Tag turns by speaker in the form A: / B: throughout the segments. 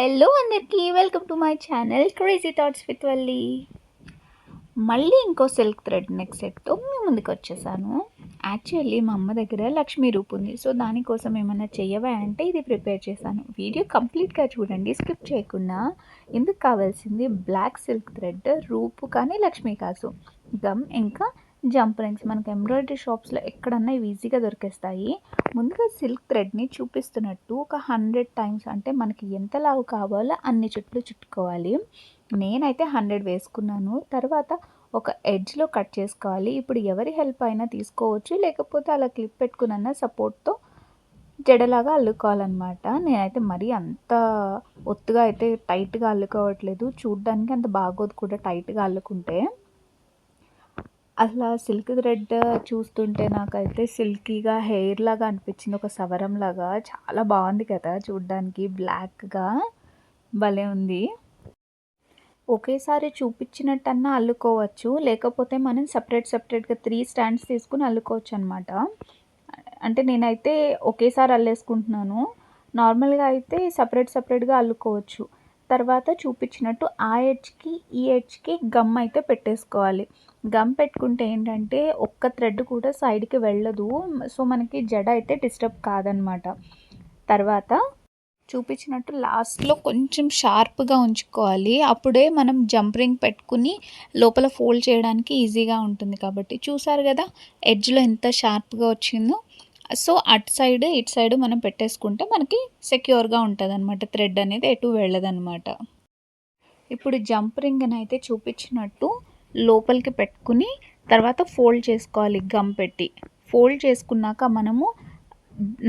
A: Hello అందరికీ welcome to my channel crazy thoughts with Valli. మళ్ళీ ఇంకో సిల్క్ థ్రెడ్ నెక్ సెట్తో మీ ముందుకు వచ్చేసాను. యాక్చువల్లీ మా అమ్మ దగ్గర లక్ష్మీ రూపు ఉంది. సో దానికోసం ఏమైనా చెయ్యవా అంటే ఇది ప్రిపేర్ చేశాను. వీడియో కంప్లీట్గా చూడండి, స్కిప్ చేయకుండా. ఇందుకు కావాల్సింది బ్లాక్ సిల్క్ థ్రెడ్, రూపు కానీ లక్ష్మీ కాసు, గమ్, ఇంకా జంప్ రింగ్స్. మనకు ఎంబ్రాయిడరీ షాప్స్లో ఎక్కడన్నా ఇవి ఈజీగా దొరికేస్తాయి. ముందుగా సిల్క్ థ్రెడ్ని చూపిస్తున్నట్టు ఒక 100 టైమ్స్, అంటే మనకి ఎంత లావు కావాలో అన్ని చుట్లు చుట్టుకోవాలి. నేనైతే 100 వేసుకున్నాను. తర్వాత ఒక ఎడ్జ్లో కట్ చేసుకోవాలి. ఇప్పుడు ఎవరి హెల్ప్ అయినా తీసుకోవచ్చు, లేకపోతే అలా క్లిప్ పెట్టుకున్న సపోర్ట్తో జడలాగా అల్లుకోవాలన్నమాట. నేనైతే మరీ అంత ఒత్తుగా అయితే టైట్గా అల్లుకోవట్లేదు, చూడ్డానికి అంత బాగోదు కూడా టైట్గా అల్లుకుంటే. అసలు సిల్క్ థ్రెడ్ చూస్తుంటే నాకైతే సిల్కీగా హెయిర్ లాగా అనిపించింది, ఒక సవరం లాగా. చాలా బాగుంది కదా చూడ్డానికి, బ్లాక్గా భలే ఉంది. ఒకేసారి చూపించినట్టన్నా అల్లుకోవచ్చు, లేకపోతే మనం సపరేట్గా 3 స్టాండ్స్ తీసుకుని అల్లుకోవచ్చు అనమాట. అంటే నేనైతే ఒకేసారి అల్లేసుకుంటున్నాను. నార్మల్గా అయితే సపరేట్గా అల్లుకోవచ్చు. తర్వాత చూపించినట్టు ఆ ఎడ్జ్కి ఈ ఎడ్జ్కి గమ్ అయితే పెట్టేసుకోవాలి. గమ్ పెట్టుకుంటే ఏంటంటే ఒక్క థ్రెడ్ కూడా సైడ్కి వెళ్ళదు. సో మనకి జడ అయితే డిస్టర్బ్ కాదనమాట. తర్వాత చూపించినట్టు లాస్ట్లో కొంచెం షార్ప్గా ఉంచుకోవాలి. అప్పుడే మనం జంప్ రింగ్ పెట్టుకుని లోపల ఫోల్డ్ చేయడానికి ఈజీగా ఉంటుంది. కాబట్టి చూసారు కదా ఎడ్జ్లో ఎంత షార్ప్గా వచ్చిందో. సో అటు సైడ్ ఇటు సైడ్ మనం పెట్టేసుకుంటే మనకి సెక్యూర్గా ఉంటుంది అనమాట, థ్రెడ్ అనేది ఎటు వెళ్ళదన్నమాట. ఇప్పుడు జంప్ రింగ్ని అయితే చూపించినట్టు లోపలికి పెట్టుకుని తర్వాత ఫోల్డ్ చేసుకోవాలి. గమ్ పెట్టి ఫోల్డ్ చేసుకున్నాక మనము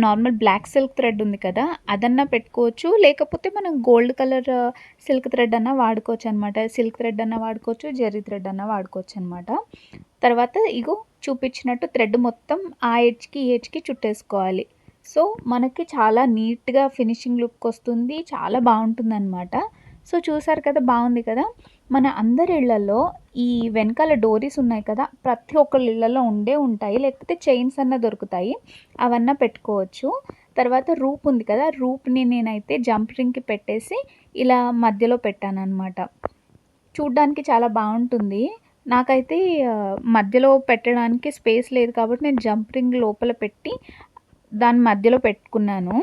A: నార్మల్ బ్లాక్ సిల్క్ థ్రెడ్ ఉంది కదా, అదన్నా పెట్టుకోవచ్చు, లేకపోతే మనం గోల్డ్ కలర్ సిల్క్ థ్రెడ్ అన్నా వాడుకోవచ్చు అనమాట. సిల్క్ థ్రెడ్ అన్నా వాడుకోవచ్చు, జెర్రీ థ్రెడ్ అన్నా వాడుకోవచ్చు అనమాట. తర్వాత ఇగో చూపించినట్టు థ్రెడ్ మొత్తం ఆ ఎడ్జ్కి ఈ ఎడ్జ్కి చుట్టేసుకోవాలి. సో మనకి చాలా నీట్గా ఫినిషింగ్ లుక్ వస్తుంది, చాలా బాగుంటుంది అనమాట. సో చూసారు కదా, బాగుంది కదా. మన అందరి ఇళ్లలో ఈ వెనకాల డోరీస్ ఉన్నాయి కదా, ప్రతి ఒక్కళ్ళ ఇళ్లలో ఉంటాయి, లేకపోతే చైన్స్ అన్న దొరుకుతాయి, అవన్నా పెట్టుకోవచ్చు. తర్వాత రూప్ ఉంది కదా, రూప్ని నేనైతే జంప్ రింగ్కి పెట్టేసి ఇలా మధ్యలో పెట్టాను అనమాట. చూడ్డానికి చాలా బాగుంటుంది. నాకైతే మధ్యలో పెట్టడానికి స్పేస్ లేదు కాబట్టి నేను జంప్ రింగ్ లోపల పెట్టి దాని మధ్యలో పెట్టుకున్నాను.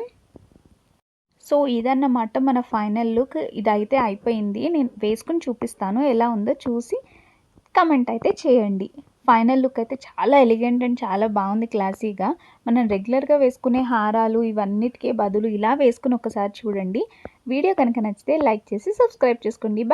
A: సో ఇదన్నమాట మన ఫైనల్ లుక్. ఇదైతే అయిపోయింది. నేను వేసుకుని చూపిస్తాను ఎలా ఉందో, చూసి కమెంట్ అయితే చేయండి. ఫైనల్ లుక్ అయితే చాలా ఎలిగెంట్ అండ్ చాలా బాగుంది, క్లాసీగా. మనం రెగ్యులర్గా వేసుకునే హారాలు ఇవన్నిటికీ బదులు ఇలా వేసుకుని ఒకసారి చూడండి. వీడియో కనుక నచ్చితే లైక్ చేసి సబ్స్క్రైబ్ చేసుకోండి.